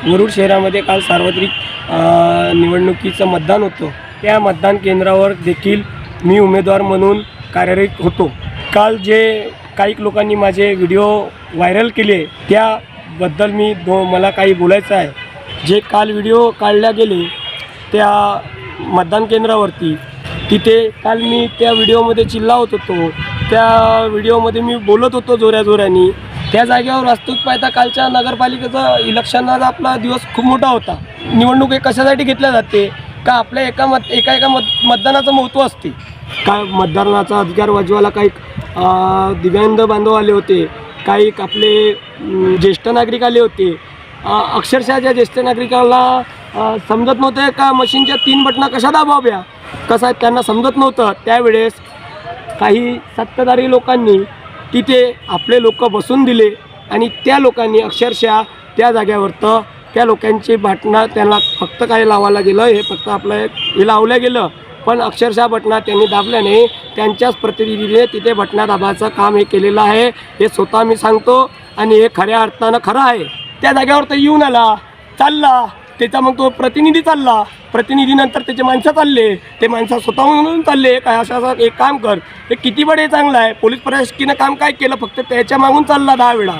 मुरुड शहरामध्ये काल सार्वत्रिक निवडणुकीचं मतदान होतं। त्या मतदान केंद्रावर देखील मी उमेदवार म्हणून कार्यरत होतो। काल जे काही लोकांनी माझे व्हिडिओ व्हायरल केले त्याबद्दल मला काही बोलायचं आहे। जे काल व्हिडिओ काढल्या गेले त्या मतदान केंद्रावरती, तिथे काल मी त्या व्हिडिओमध्ये चिल्लावत होतो, त्या व्हिडिओमध्ये मी बोलत होतो जोऱ्याजोऱ्याने। त्या जागेवर वास्तविक पाहता कालच्या नगरपालिकेचा इलेक्शनचा आपला दिवस खूप मोठा होता। निवडणूक हे कशासाठी घेतल्या जाते का आपल्या एका मतदानाचं महत्त्व असते का? मतदानाचा अधिकार वाजवायला काही दिव्यांग बांधव आले होते, काही आपले ज्येष्ठ नागरिक आले होते। अक्षरशः ज्या ज्येष्ठ नागरिकाला समजत नव्हतं का मशीनच्या 3 बटणं कशा दाबाव्या, कसं त्यांना समजत नव्हतं। त्यावेळेस काही सत्ताधारी लोकांनी तिथे आपले लोक बसून दिले आणि त्या लोकांनी अक्षरशः त्या जाग्यावर त्या लोकांची बटणं त्यांना फक्त काय लावायला गेलं, हे फक्त आपलं हे लावलं गेलं, पण अक्षरशः बटणं त्यांनी दाबल्याने त्यांच्याच प्रतिनिधीने तिथे बटणं दाबायचं काम हे केलेलं आहे। हे स्वतः मी सांगतो आणि हे खऱ्या अर्थानं खरं आहे। त्या जागेवर तो येऊन आला, चालला, त्याचा मग तो प्रतिनिधी चालला, प्रतिनिधीनंतर त्याचे माणसं चालले, ते माणसं स्वतःहून चालले काय असं एक काम कर, हे किती बडे चांगलं आहे। पोलीस प्रशासकीनं काम काय केलं, फक्त त्याच्या मागून चालला 10 वेळा।